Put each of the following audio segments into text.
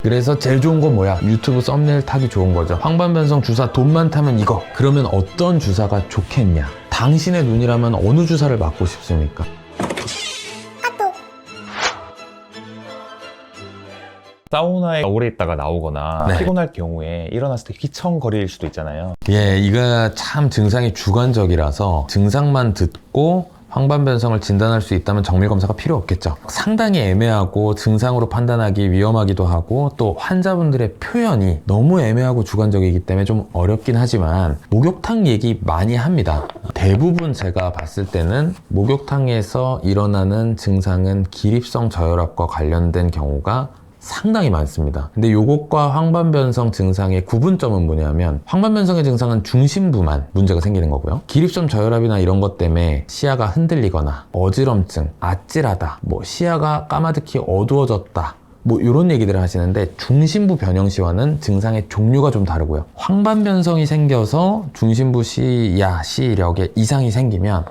그래서 제일 좋은 건 뭐야? 유튜브 썸네일 타기 좋은 거죠. 황반변성 주사 돈만 타면 이거. 그러면 어떤 주사가 좋겠냐? 당신의 눈이라면 어느 주사를 맞고 싶습니까? 사우나에 오래 있다가 나오거나 네. 피곤할 경우에 일어났을 때 휘청거릴 수도 있잖아요. 예, 이거 참 증상이 주관적이라서 증상만 듣고 황반변성을 진단할 수 있다면 정밀검사가 필요 없겠죠. 상당히 애매하고 증상으로 판단하기 위험하기도 하고 또 환자분들의 표현이 너무 애매하고 주관적이기 때문에 좀 어렵긴 하지만 목욕탕 얘기 많이 합니다. 대부분 제가 봤을 때는 목욕탕에서 일어나는 증상은 기립성 저혈압과 관련된 경우가 상당히 많습니다. 근데 요것과 황반변성 증상의 구분점은 뭐냐면 황반변성의 증상은 중심부만 문제가 생기는 거고요. 기립성 저혈압이나 이런 것 때문에 시야가 흔들리거나 어지럼증, 아찔하다, 뭐 시야가 까마득히 어두워졌다, 뭐 이런 얘기들을 하시는데 중심부 변형시와는 증상의 종류가 좀 다르고요. 황반변성이 생겨서 중심부 시야, 시력에 이상이 생기면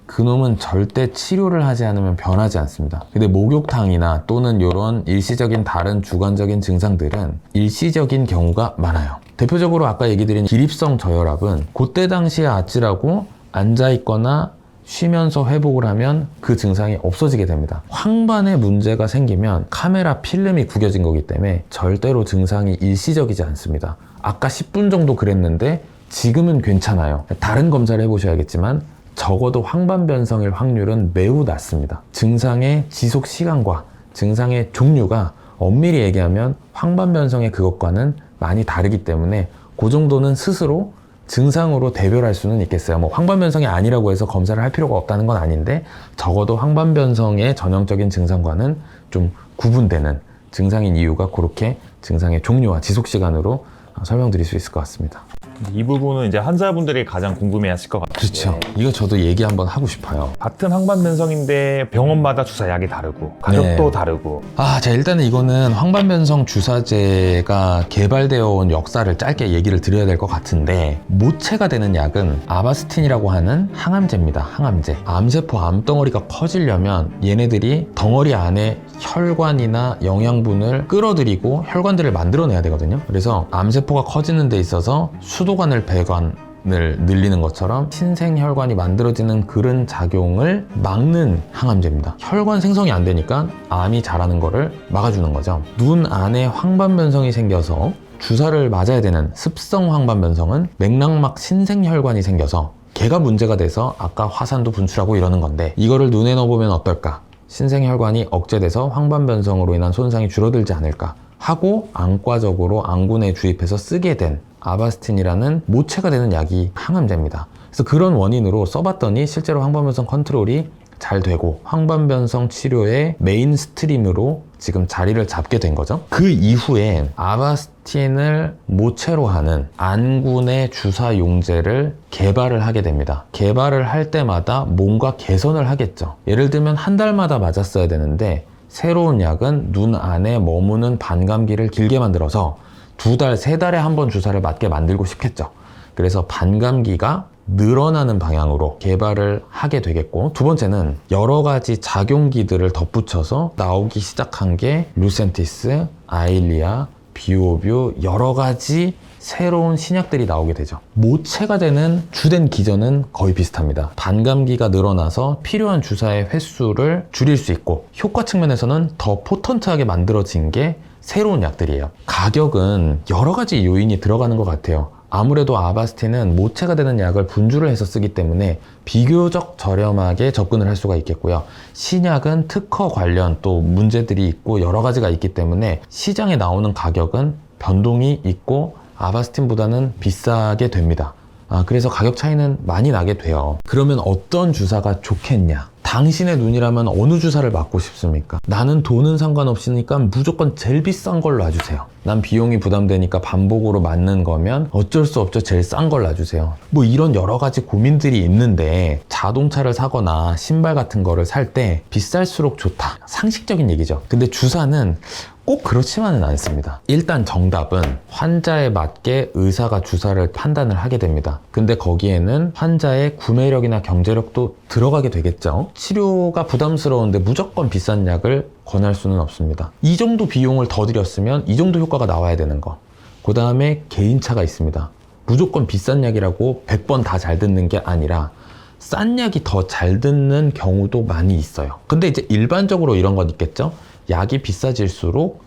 그놈은 절대 치료를 하지 않으면 변하지 않습니다. 근데 목욕탕이나 또는 이런 일시적인 다른 주관적인 증상들은 일시적인 경우가 많아요. 대표적으로 아까 얘기 드린 기립성 저혈압은 그때 당시에 아찔하고 앉아있거나 쉬면서 회복을 하면 그 증상이 없어지게 됩니다. 황반에 문제가 생기면 카메라 필름이 구겨진 거기 때문에 절대로 증상이 일시적이지 않습니다. 아까 10분 정도 그랬는데 지금은 괜찮아요. 다른 검사를 해보셔야겠지만 적어도 황반변성일 확률은 매우 낮습니다. 증상의 지속 시간과 증상의 종류가 엄밀히 얘기하면 황반변성의 그것과는 많이 다르기 때문에 그 정도는 스스로 증상으로 대별할 수는 있겠어요. 뭐 황반변성이 아니라고 해서 검사를 할 필요가 없다는 건 아닌데 적어도 황반변성의 전형적인 증상과는 좀 구분되는 증상인 이유가 그렇게 증상의 종류와 지속 시간으로 설명드릴 수 있을 것 같습니다. 이 부분은 이제 환자분들이 가장 궁금해하실 것 같아요. 그렇죠. 이거 저도 얘기 한번 하고 싶어요. 같은 황반변성인데 병원마다 주사약이 다르고 가격도 네. 다르고. 자, 일단은 이거는 황반변성 주사제가 개발되어 온 역사를 짧게 얘기를 드려야 될 것 같은데 모체가 되는 약은 아바스틴이라고 하는 항암제입니다. 항암제. 암세포 암덩어리가 커지려면 얘네들이 덩어리 안에 혈관이나 영양분을 끌어들이고 혈관들을 만들어내야 되거든요. 그래서 암세포가 커지는 데 있어서 수도관을 배관을 늘리는 것처럼 신생혈관이 만들어지는 그런 작용을 막는 항암제입니다. 혈관 생성이 안 되니까 암이 자라는 거를 막아주는 거죠. 눈 안에 황반변성이 생겨서 주사를 맞아야 되는 습성 황반변성은 맥락막 신생혈관이 생겨서 걔가 문제가 돼서 아까 화산도 분출하고 이러는 건데 이거를 눈에 넣어보면 어떨까? 신생혈관이 억제돼서 황반변성으로 인한 손상이 줄어들지 않을까 하고 안과적으로 안군에 주입해서 쓰게 된 아바스틴이라는 모체가 되는 약이 항암제입니다. 그래서 그런 원인으로 써봤더니 실제로 황반변성 컨트롤이 잘 되고 황반변성 치료의 메인스트림으로 지금 자리를 잡게 된 거죠. 그 이후에 아바스틴을 모체로 하는 안군의 주사 용제를 개발을 하게 됩니다. 개발을 할 때마다 뭔가 개선을 하겠죠. 예를 들면 한 달마다 맞았어야 되는데 새로운 약은 눈 안에 머무는 반감기를 길게 만들어서 2달, 3달에 한 번 주사를 맞게 만들고 싶겠죠. 그래서 반감기가 늘어나는 방향으로 개발을 하게 되겠고, 두 번째는 여러 가지 작용기들을 덧붙여서 나오기 시작한 게 루센티스, 아일리아, 비오뷰 여러 가지 새로운 신약들이 나오게 되죠. 모체가 되는 주된 기전은 거의 비슷합니다. 반감기가 늘어나서 필요한 주사의 횟수를 줄일 수 있고 효과 측면에서는 더 포턴트하게 만들어진 게 새로운 약들이에요. 가격은 여러 가지 요인이 들어가는 것 같아요. 아무래도 아바스틴은 모체가 되는 약을 분주를 해서 쓰기 때문에 비교적 저렴하게 접근을 할 수가 있겠고요. 신약은 특허 관련 또 문제들이 있고 여러 가지가 있기 때문에 시장에 나오는 가격은 변동이 있고 아바스틴보다는 비싸게 됩니다. 그래서 가격 차이는 많이 나게 돼요. 그러면 어떤 주사가 좋겠냐? 당신의 눈이라면 어느 주사를 맞고 싶습니까? 나는 돈은 상관없으니까 무조건 제일 비싼 걸 놔주세요. 난 비용이 부담되니까 반복으로 맞는 거면 어쩔 수 없죠. 제일 싼 걸 놔주세요. 뭐 이런 여러 가지 고민들이 있는데 자동차를 사거나 신발 같은 거를 살 때 비쌀수록 좋다. 상식적인 얘기죠. 근데 주사는 꼭 그렇지만은 않습니다. 일단 정답은 환자에 맞게 의사가 주사를 판단을 하게 됩니다. 근데 거기에는 환자의 구매력이나 경제력도 들어가게 되겠죠. 치료가 부담스러운데 무조건 비싼 약을 권할 수는 없습니다. 이 정도 비용을 더 들였으면 이 정도 효과가 나와야 되는 거. 그 다음에 개인차가 있습니다. 무조건 비싼 약이라고 100번 다 잘 듣는 게 아니라 싼 약이 더 잘 듣는 경우도 많이 있어요. 근데 이제 일반적으로 이런 건 있겠죠? 약이 비싸질수록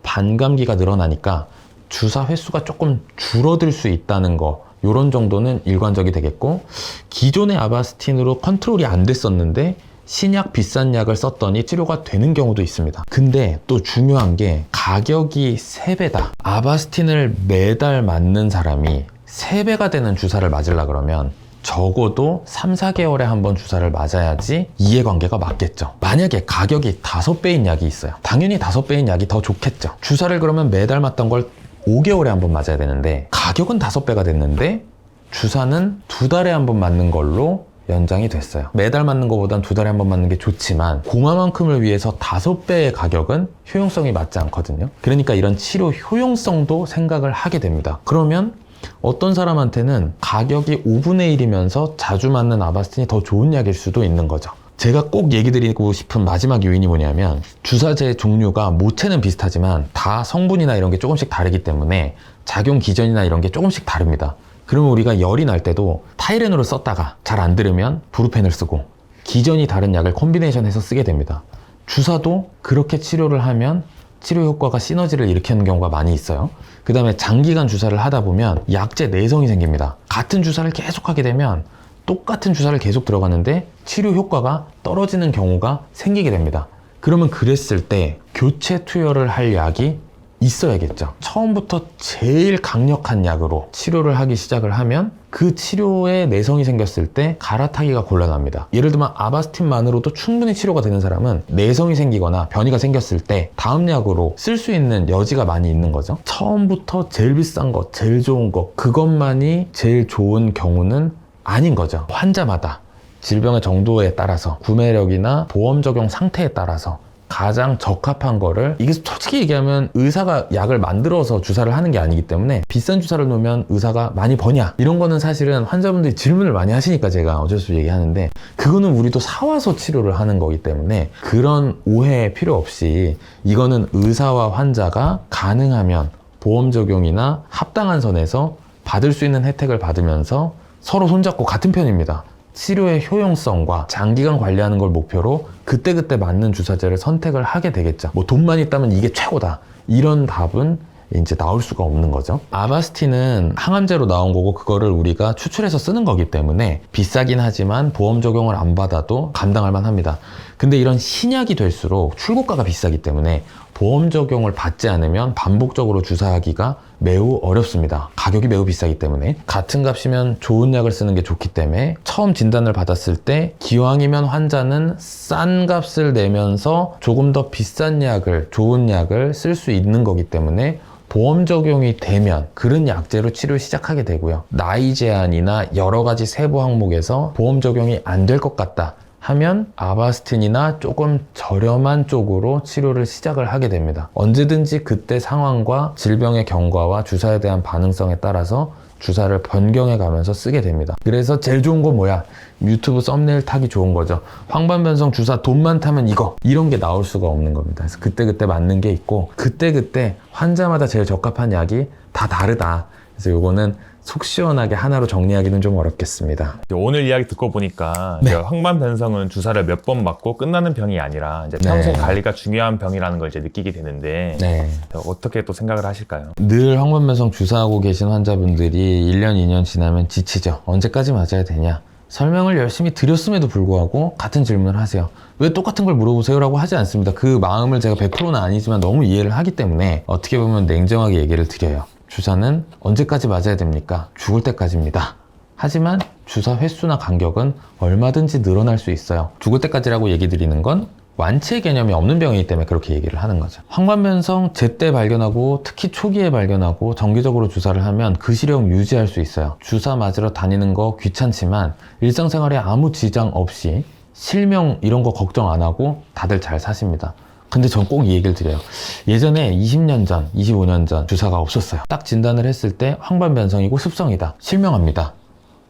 반감기가 늘어나니까 주사 횟수가 조금 줄어들 수 있다는 거, 요런 정도는 일관적이 되겠고, 기존의 아바스틴으로 컨트롤이 안 됐었는데 신약 비싼 약을 썼더니 치료가 되는 경우도 있습니다. 근데 또 중요한 게 가격이 3배다. 아바스틴을 매달 맞는 사람이 3배가 되는 주사를 맞으려 그러면 적어도 3, 4개월에 한 번 주사를 맞아야지 이해관계가 맞겠죠. 만약에 가격이 5배인 약이 있어요. 당연히 5배인 약이 더 좋겠죠. 주사를 그러면 매달 맞던 걸 5개월에 한 번 맞아야 되는데 가격은 5배가 됐는데 주사는 2달에 한 번 맞는 걸로 연장이 됐어요. 매달 맞는 것보단 2달에 한 번 맞는 게 좋지만 고마만큼을 위해서 5배의 가격은 효용성이 맞지 않거든요. 그러니까 이런 치료 효용성도 생각을 하게 됩니다. 그러면 어떤 사람한테는 가격이 5분의 1이면서 자주 맞는 아바스틴이 더 좋은 약일 수도 있는 거죠. 제가 꼭 얘기 드리고 싶은 마지막 요인이 뭐냐면 주사제 종류가 모체는 비슷하지만 다 성분이나 이런 게 조금씩 다르기 때문에 작용 기전이나 이런 게 조금씩 다릅니다. 그러면 우리가 열이 날 때도 타이레놀을 썼다가 잘 안 들으면 브루펜을 쓰고 기전이 다른 약을 콤비네이션해서 쓰게 됩니다. 주사도 그렇게 치료를 하면 치료 효과가 시너지를 일으키는 경우가 많이 있어요. 그 다음에 장기간 주사를 하다 보면 약제 내성이 생깁니다. 같은 주사를 계속 하게 되면 똑같은 주사를 계속 들어가는데 치료 효과가 떨어지는 경우가 생기게 됩니다. 그러면 그랬을 때 교체 투여를 할 약이 있어야겠죠. 처음부터 제일 강력한 약으로 치료를 하기 시작을 하면 그 치료에 내성이 생겼을 때 갈아타기가 곤란합니다. 예를 들면 아바스틴만으로도 충분히 치료가 되는 사람은 내성이 생기거나 변이가 생겼을 때 다음 약으로 쓸 수 있는 여지가 많이 있는 거죠. 처음부터 제일 비싼 거, 제일 좋은 거, 그것만이 제일 좋은 경우는 아닌 거죠. 환자마다 질병의 정도에 따라서 구매력이나 보험 적용 상태에 따라서 가장 적합한 거를, 이게 솔직히 얘기하면 의사가 약을 만들어서 주사를 하는 게 아니기 때문에 비싼 주사를 놓으면 의사가 많이 버냐 이런 거는 사실은 환자분들이 질문을 많이 하시니까 제가 어쩔 수 없이 얘기하는데, 그거는 우리도 사와서 치료를 하는 거기 때문에 그런 오해 필요 없이 이거는 의사와 환자가 가능하면 보험 적용이나 합당한 선에서 받을 수 있는 혜택을 받으면서 서로 손잡고 같은 편입니다. 치료의 효용성과 장기간 관리하는 걸 목표로 그때그때 맞는 주사제를 선택을 하게 되겠죠. 뭐 돈만 있다면 이게 최고다, 이런 답은 이제 나올 수가 없는 거죠. 아바스틴은 항암제로 나온 거고 그거를 우리가 추출해서 쓰는 거기 때문에 비싸긴 하지만 보험 적용을 안 받아도 감당할 만합니다. 근데 이런 신약이 될수록 출고가가 비싸기 때문에 보험 적용을 받지 않으면 반복적으로 주사하기가 매우 어렵습니다. 가격이 매우 비싸기 때문에. 같은 값이면 좋은 약을 쓰는 게 좋기 때문에 처음 진단을 받았을 때 기왕이면 환자는 싼 값을 내면서 조금 더 비싼 약을, 좋은 약을 쓸 수 있는 거기 때문에 보험 적용이 되면 그런 약제로 치료를 시작하게 되고요. 나이 제한이나 여러 가지 세부 항목에서 보험 적용이 안 될 것 같다 하면 아바스틴이나 조금 저렴한 쪽으로 치료를 시작을 하게 됩니다. 언제든지 그때 상황과 질병의 경과와 주사에 대한 반응성에 따라서 주사를 변경해 가면서 쓰게 됩니다. 그래서 제일 좋은 건 뭐야? 유튜브 썸네일 타기 좋은 거죠. 황반변성 주사 돈만 타면 이거, 이런 게 나올 수가 없는 겁니다. 그래서 그때그때 맞는 게 있고 그때그때 환자마다 제일 적합한 약이 다 다르다. 그래서 요거는 속 시원하게 하나로 정리하기는 좀 어렵겠습니다. 오늘 이야기 듣고 보니까 네. 황반변성은 주사를 몇 번 맞고 끝나는 병이 아니라 이제 평소 네. 관리가 중요한 병이라는 걸 이제 느끼게 되는데 네. 어떻게 또 생각을 하실까요? 늘 황반변성 주사하고 계신 환자분들이 1년, 2년 지나면 지치죠. 언제까지 맞아야 되냐? 설명을 열심히 드렸음에도 불구하고 같은 질문을 하세요. 왜 똑같은 걸 물어보세요? 라고 하지 않습니다. 그 마음을 제가 100%는 아니지만 너무 이해를 하기 때문에 어떻게 보면 냉정하게 얘기를 드려요. 주사는 언제까지 맞아야 됩니까? 죽을 때까지입니다. 하지만 주사 횟수나 간격은 얼마든지 늘어날 수 있어요. 죽을 때까지라고 얘기 드리는 건 완치의 개념이 없는 병이기 때문에 그렇게 얘기를 하는 거죠. 황반변성 제때 발견하고 특히 초기에 발견하고 정기적으로 주사를 하면 그 시력 유지할 수 있어요. 주사 맞으러 다니는 거 귀찮지만 일상생활에 아무 지장 없이 실명 이런 거 걱정 안 하고 다들 잘 사십니다. 근데 전 꼭 이 얘기를 드려요. 예전에 20년 전, 25년 전 주사가 없었어요. 딱 진단을 했을 때 황반변성이고 습성이다. 실명합니다.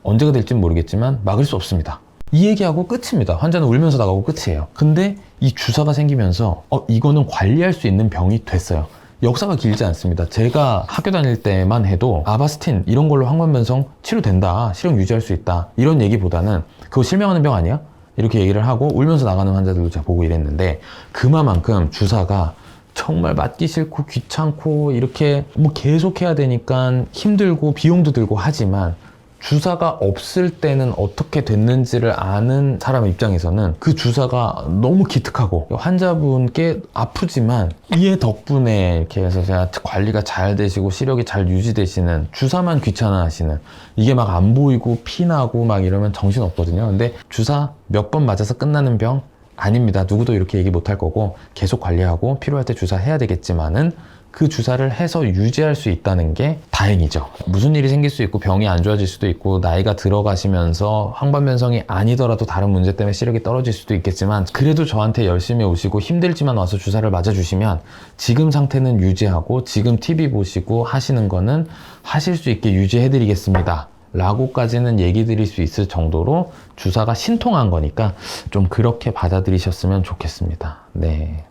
언제가 될진 모르겠지만 막을 수 없습니다. 이 얘기하고 끝입니다. 환자는 울면서 나가고 끝이에요. 근데 이 주사가 생기면서 이거는 관리할 수 있는 병이 됐어요. 역사가 길지 않습니다. 제가 학교 다닐 때만 해도 아바스틴 이런 걸로 항반변성 치료된다, 실형 유지할 수 있다 이런 얘기보다는 그거 실명하는 병 아니야? 이렇게 얘기를 하고 울면서 나가는 환자들도 제가 보고 이랬는데, 그만큼 주사가 정말 맞기 싫고 귀찮고 이렇게 뭐 계속 해야 되니까 힘들고 비용도 들고 하지만, 주사가 없을 때는 어떻게 됐는지를 아는 사람 입장에서는 그 주사가 너무 기특하고, 환자분께 아프지만 이 덕분에 이렇게 해서 제가 관리가 잘 되시고 시력이 잘 유지되시는, 주사만 귀찮아 하시는, 이게 막 안 보이고 피나고 막 이러면 정신 없거든요. 근데 주사 몇 번 맞아서 끝나는 병 아닙니다. 누구도 이렇게 얘기 못 할 거고, 계속 관리하고 필요할 때 주사해야 되겠지만은 그 주사를 해서 유지할 수 있다는 게 다행이죠. 무슨 일이 생길 수 있고 병이 안 좋아질 수도 있고 나이가 들어가시면서 황반변성이 아니더라도 다른 문제 때문에 시력이 떨어질 수도 있겠지만, 그래도 저한테 열심히 오시고 힘들지만 와서 주사를 맞아주시면 지금 상태는 유지하고 지금 TV 보시고 하시는 거는 하실 수 있게 유지해드리겠습니다 라고까지는 얘기 드릴 수 있을 정도로 주사가 신통한 거니까 좀 그렇게 받아들이셨으면 좋겠습니다. 네.